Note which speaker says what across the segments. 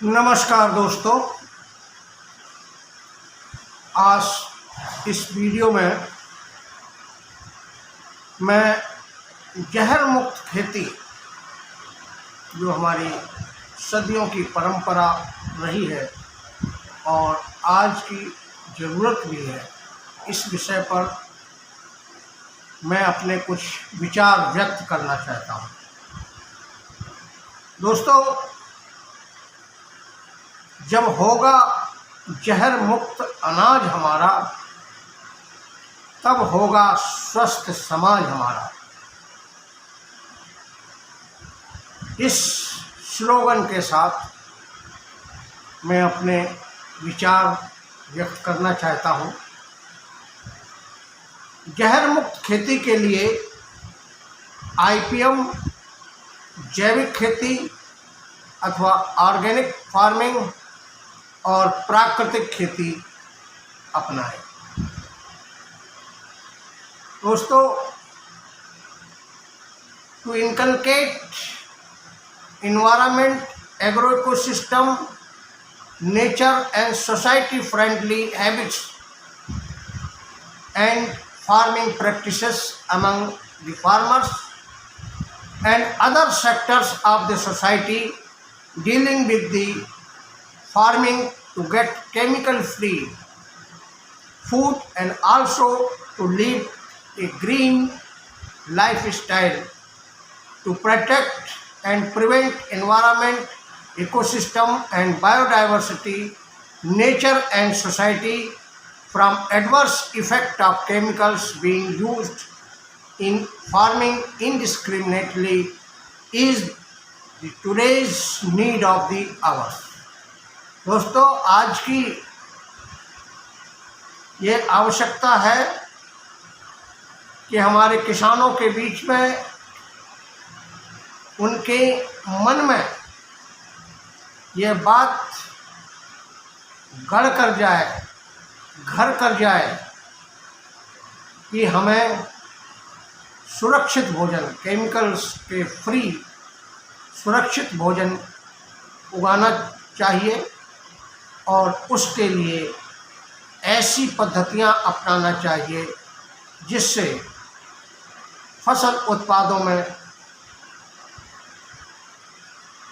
Speaker 1: नमस्कार दोस्तों, आज इस वीडियो में मैं जहर मुक्त खेती जो हमारी सदियों की परंपरा रही है और आज की ज़रूरत भी है, इस विषय पर मैं अपने कुछ विचार व्यक्त करना चाहता हूँ। दोस्तों, जब होगा जहर मुक्त अनाज हमारा, तब होगा स्वस्थ समाज हमारा। इस स्लोगन के साथ मैं अपने विचार व्यक्त करना चाहता हूँ। जहर मुक्त खेती के लिए आईपीएम, जैविक खेती अथवा ऑर्गेनिक फार्मिंग और प्राकृतिक खेती अपनाएं। दोस्तों, to inculcate environment, agro-ecosystem, nature and society friendly habits and farming practices among the farmers and other sectors of the society dealing with the farming to get chemical free food and also to live a green lifestyle to protect and prevent environment, ecosystem and biodiversity, nature and society from adverse effect of chemicals being used in farming indiscriminately is the today's need of the hour. दोस्तों, आज की ये आवश्यकता है कि हमारे किसानों के बीच में, उनके मन में ये बात गढ़ कर जाए, घर कर जाए कि हमें सुरक्षित भोजन, केमिकल्स के फ्री सुरक्षित भोजन उगाना चाहिए और उसके लिए ऐसी पद्धतियां अपनाना चाहिए जिससे फसल उत्पादों में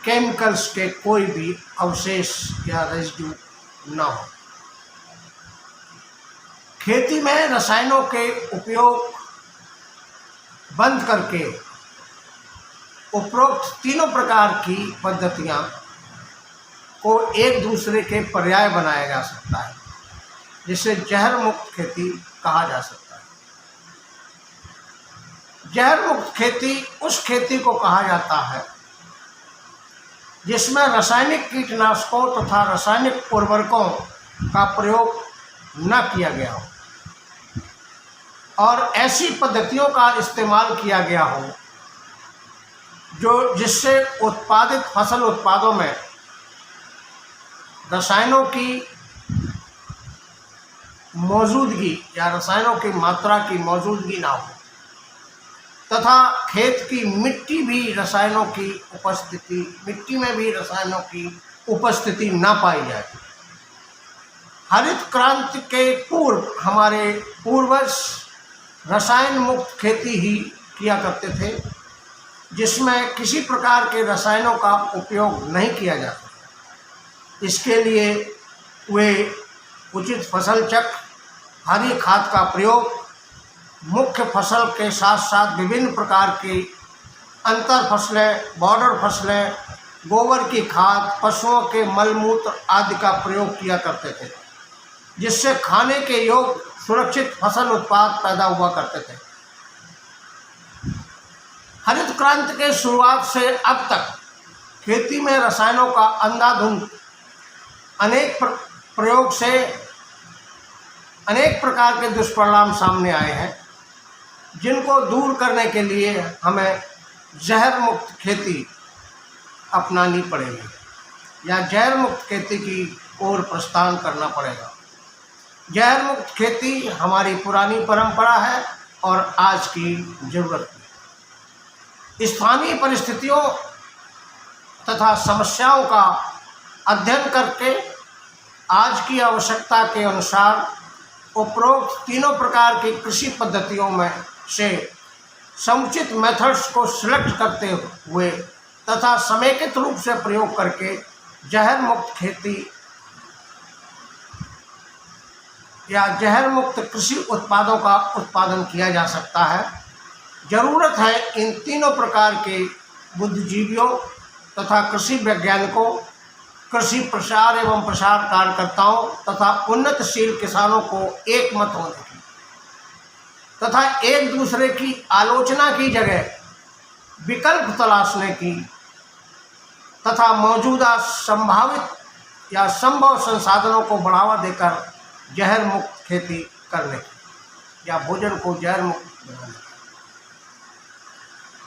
Speaker 1: केमिकल्स के कोई भी अवशेष या रेजिड्यू न हो। खेती में रसायनों के उपयोग बंद करके उपरोक्त तीनों प्रकार की पद्धतियां को एक दूसरे के पर्याय बनाया जा सकता है, जिसे जहर मुक्त खेती कहा जा सकता है। जहर मुक्त खेती उस खेती को कहा जाता है जिसमें रासायनिक कीटनाशकों तथा रासायनिक उर्वरकों का प्रयोग न किया गया हो और ऐसी पद्धतियों का इस्तेमाल किया गया हो जिससे उत्पादित फसल उत्पादों में रसायनों की मौजूदगी या रसायनों की मात्रा की मौजूदगी ना हो तथा खेत की मिट्टी में भी रसायनों की उपस्थिति ना पाई जाए। हरित क्रांति के पूर्व हमारे पूर्वज रसायन मुक्त खेती ही किया करते थे, जिसमें किसी प्रकार के रसायनों का उपयोग नहीं किया जाता। इसके लिए वे उचित फसल चक्र, हरी खाद का प्रयोग, मुख्य फसल के साथ साथ विभिन्न प्रकार की अंतर फसलें, बॉर्डर फसलें, गोबर की खाद, पशुओं के मलमूत्र आदि का प्रयोग किया करते थे, जिससे खाने के योग सुरक्षित फसल उत्पाद पैदा हुआ करते थे। हरित क्रांति के शुरुआत से अब तक खेती में रसायनों का अंधाधुंध अनेक प्रयोग से अनेक प्रकार के दुष्परिणाम सामने आए हैं, जिनको दूर करने के लिए हमें जहर मुक्त खेती अपनानी पड़ेगी या जहर मुक्त खेती की ओर प्रस्थान करना पड़ेगा। जहर मुक्त खेती हमारी पुरानी परंपरा है और आज की ज़रूरत है। स्थानीय परिस्थितियों तथा समस्याओं का अध्ययन करके आज की आवश्यकता के अनुसार उपरोक्त तीनों प्रकार की कृषि पद्धतियों में से समुचित मेथड्स को सिलेक्ट करते हुए तथा समेकित रूप से प्रयोग करके जहर मुक्त खेती या जहर मुक्त कृषि उत्पादों का उत्पादन किया जा सकता है। जरूरत है इन तीनों प्रकार के बुद्धिजीवियों तथा कृषि वैज्ञानिकों, कृषि प्रसार एवं प्रसार कार्यकर्ताओं तथा उन्नतशील किसानों को एक मत होने की तथा एक दूसरे की आलोचना की जगह विकल्प तलाशने की तथा मौजूदा संभावित या संभव संसाधनों को बढ़ावा देकर जहर मुक्त खेती करने की या भोजन को जहर मुक्त बनाने की।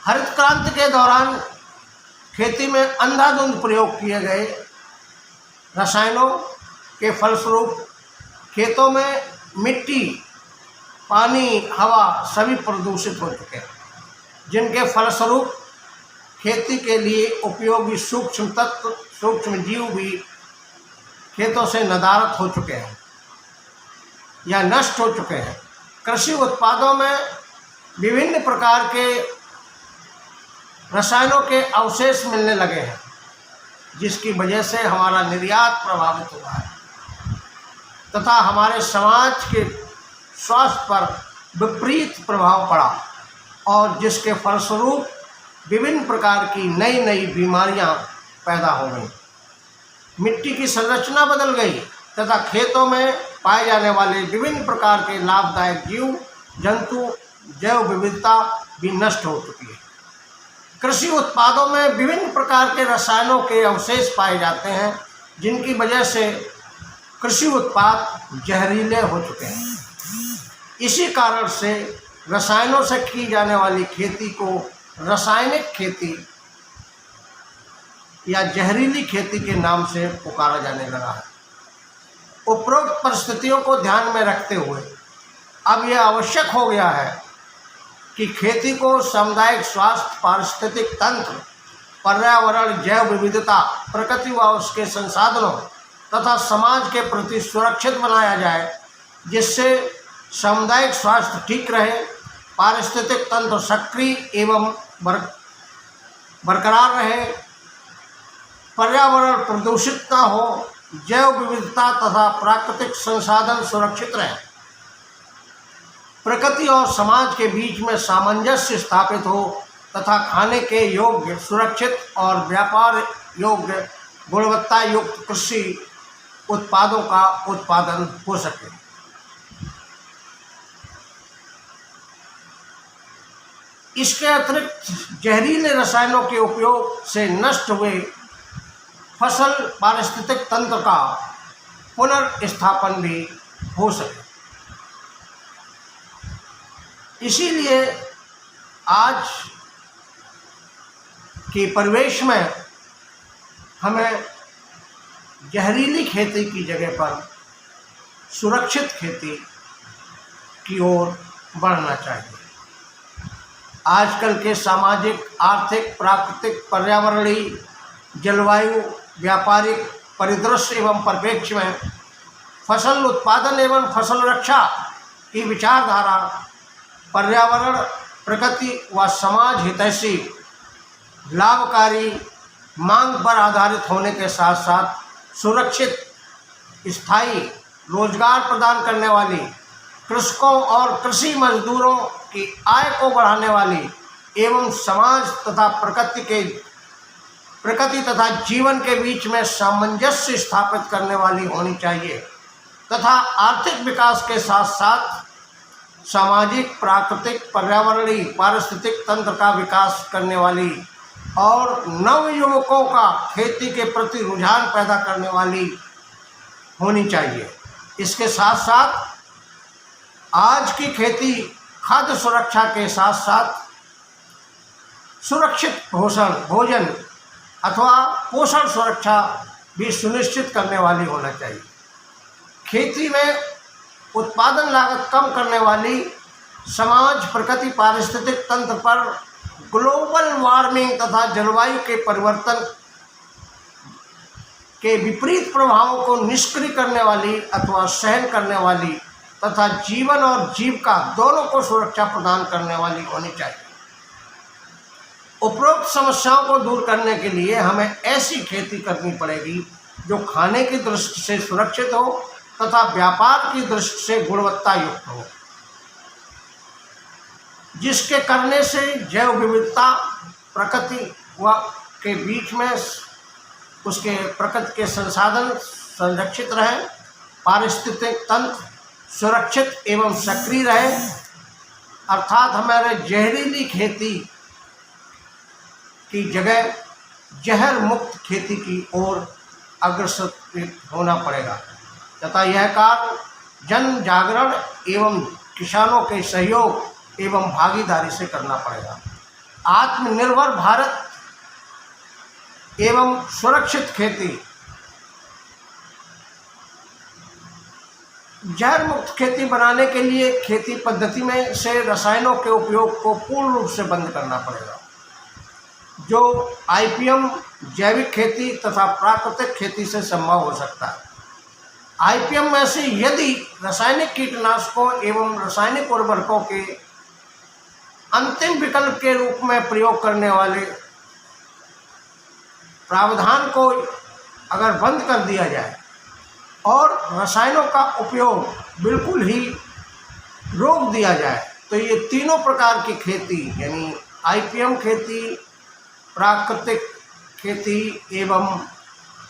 Speaker 1: हरित क्रांति के दौरान खेती में अंधाधुंध प्रयोग किए गए रसायनों के फलस्वरूप खेतों में मिट्टी, पानी, हवा सभी प्रदूषित हो चुके हैं, जिनके फलस्वरूप खेती के लिए उपयोगी सूक्ष्म तत्व, सूक्ष्म जीव भी खेतों से नदारद हो चुके हैं या नष्ट हो चुके हैं। कृषि उत्पादों में विभिन्न प्रकार के रसायनों के अवशेष मिलने लगे हैं, जिसकी वजह से हमारा निर्यात प्रभावित हुआ है तथा हमारे समाज के स्वास्थ्य पर विपरीत प्रभाव पड़ा और जिसके फलस्वरूप विभिन्न प्रकार की नई नई बीमारियां पैदा हो गई। मिट्टी की संरचना बदल गई तथा खेतों में पाए जाने वाले विभिन्न प्रकार के लाभदायक जीव जंतु, जैव विविधता भी नष्ट हो चुकी है। कृषि उत्पादों में विभिन्न प्रकार के रसायनों के अवशेष पाए जाते हैं, जिनकी वजह से कृषि उत्पाद जहरीले हो चुके हैं। इसी कारण से रसायनों से की जाने वाली खेती को रासायनिक खेती या जहरीली खेती के नाम से पुकारा जाने लगा है। उपरोक्त परिस्थितियों को ध्यान में रखते हुए अब यह आवश्यक हो गया है कि खेती को सामुदायिक स्वास्थ्य, पारिस्थितिक तंत्र, पर्यावरण, जैव विविधता, प्रकृति व उसके संसाधनों तथा समाज के प्रति सुरक्षित बनाया जाए, जिससे सामुदायिक स्वास्थ्य ठीक रहे, पारिस्थितिक तंत्र सक्रिय एवं बरकरार रहे, पर्यावरण प्रदूषित न हो, जैव विविधता तथा प्राकृतिक संसाधन सुरक्षित रहे, प्रकृति और समाज के बीच में सामंजस्य स्थापित हो तथा खाने के योग्य, सुरक्षित और व्यापार योग्य गुणवत्ता युक्त कृषि उत्पादों का उत्पादन हो सके। इसके अतिरिक्त जहरीले रसायनों के उपयोग से नष्ट हुए फसल पारिस्थितिक तंत्र का पुनर्स्थापन भी हो सके। इसीलिए आज के परिवेश में हमें जहरीली खेती की जगह पर सुरक्षित खेती की ओर बढ़ना चाहिए। आजकल के सामाजिक, आर्थिक, प्राकृतिक, पर्यावरणीय, जलवायु, व्यापारिक परिदृश्य एवं परिप्रेक्ष्य में फसल उत्पादन एवं फसल रक्षा की विचारधारा पर्यावरण, प्रकृति व समाज हितैषी, लाभकारी, मांग पर आधारित होने के साथ साथ सुरक्षित, स्थायी रोजगार प्रदान करने वाली, कृषकों और कृषि मजदूरों की आय को बढ़ाने वाली एवं समाज तथा प्रकृति तथा जीवन के बीच में सामंजस्य स्थापित करने वाली होनी चाहिए तथा आर्थिक विकास के साथ साथ सामाजिक, प्राकृतिक, पर्यावरणीय, पारिस्थितिक तंत्र का विकास करने वाली और नव युवकों का खेती के प्रति रुझान पैदा करने वाली होनी चाहिए। इसके साथ साथ आज की खेती खाद्य सुरक्षा के साथ साथ सुरक्षित भोजन अथवा पोषण सुरक्षा भी सुनिश्चित करने वाली होना चाहिए। खेती में उत्पादन लागत कम करने वाली, समाज, प्रकृति, पारिस्थितिक तंत्र पर ग्लोबल वार्मिंग तथा जलवायु के परिवर्तन के विपरीत प्रभावों को निष्क्रिय करने वाली अथवा सहन करने वाली तथा जीवन और जीविका दोनों को सुरक्षा प्रदान करने वाली होनी चाहिए। उपरोक्त समस्याओं को दूर करने के लिए हमें ऐसी खेती करनी पड़ेगी जो खाने की दृष्टि से सुरक्षित हो तथा व्यापार की दृष्टि से गुणवत्ता युक्त हो, जिसके करने से जैव विविधता प्रकृति व के बीच में उसके प्रकृति के संसाधन संरक्षित रहे, पारिस्थितिक तंत्र सुरक्षित एवं सक्रिय रहे, अर्थात हमारे जहरीली खेती की जगह जहर मुक्त खेती की ओर अग्रसर होना पड़ेगा तथा यह कार्य जन जागरण एवं किसानों के सहयोग एवं भागीदारी से करना पड़ेगा। आत्मनिर्भर भारत एवं सुरक्षित खेती, जहर मुक्त खेती बनाने के लिए खेती पद्धति में से रसायनों के उपयोग को पूर्ण रूप से बंद करना पड़ेगा, जो आईपीएम जैविक खेती तथा प्राकृतिक खेती से संभव हो सकता है। आईपीएम में से यदि रासायनिक कीटनाशकों एवं रासायनिक उर्वरकों के अंतिम विकल्प के रूप में प्रयोग करने वाले प्रावधान को अगर बंद कर दिया जाए और रसायनों का उपयोग बिल्कुल ही रोक दिया जाए, तो ये तीनों प्रकार की खेती यानी आईपीएम खेती, प्राकृतिक खेती एवं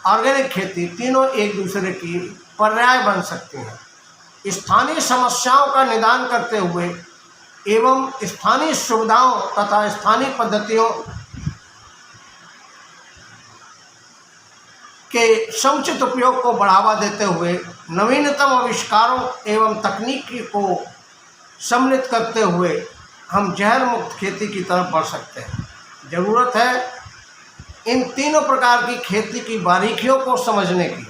Speaker 1: ऑर्गेनिक खेती तीनों एक दूसरे की पर्याय बन सकती हैं। स्थानीय समस्याओं का निदान करते हुए एवं स्थानीय सुविधाओं तथा स्थानीय पद्धतियों के समुचित उपयोग को बढ़ावा देते हुए नवीनतम आविष्कारों एवं तकनीकी को सम्मिलित करते हुए हम जहर मुक्त खेती की तरफ बढ़ सकते हैं। ज़रूरत है इन तीनों प्रकार की खेती की बारीकियों को समझने की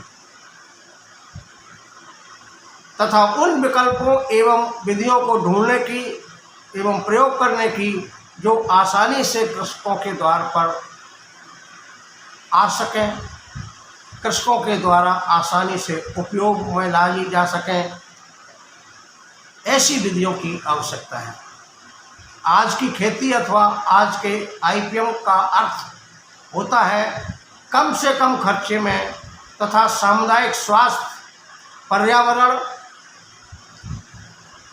Speaker 1: तथा उन विकल्पों एवं विधियों को ढूंढने की एवं प्रयोग करने की जो आसानी से कृषकों के द्वार पर आ सकें, कृषकों के द्वारा आसानी से उपयोग में लाई जा सकें, ऐसी विधियों की आवश्यकता है। आज की खेती अथवा आज के आईपीएम का अर्थ होता है कम से कम खर्चे में तथा सामुदायिक स्वास्थ्य, पर्यावरण,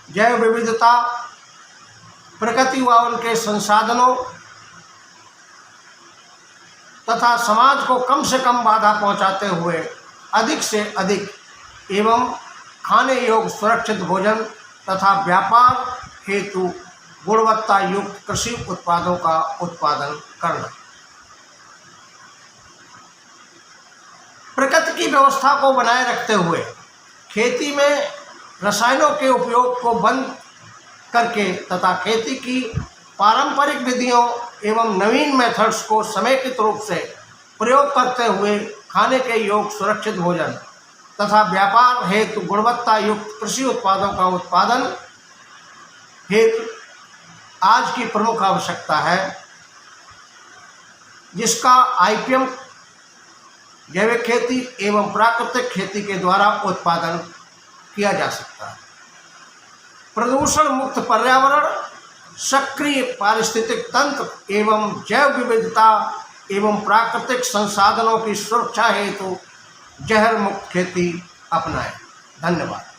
Speaker 1: जैव विविधता, प्रकृति व उनके संसाधनों तथा समाज को कम से कम बाधा पहुंचाते हुए अधिक से अधिक एवं खाने योग्य सुरक्षित भोजन तथा व्यापार हेतु गुणवत्ता युक्त कृषि उत्पादों का उत्पादन करना। प्रकृति की व्यवस्था को बनाए रखते हुए खेती में रसायनों के उपयोग को बंद करके तथा खेती की पारंपरिक विधियों एवं नवीन मेथड्स को समेकित रूप से प्रयोग करते हुए खाने के योग्य सुरक्षित भोजन तथा व्यापार हेतु गुणवत्ता युक्त कृषि उत्पादों का उत्पादन हेतु आज की प्रमुख आवश्यकता है, जिसका आईपीएम जैविक खेती एवं प्राकृतिक खेती के द्वारा उत्पादन किया जा सकता है। प्रदूषण मुक्त पर्यावरण, सक्रिय पारिस्थितिक तंत्र एवं जैव विविधता एवं प्राकृतिक संसाधनों की सुरक्षा हेतु जहर मुक्त खेती अपनाएं। धन्यवाद।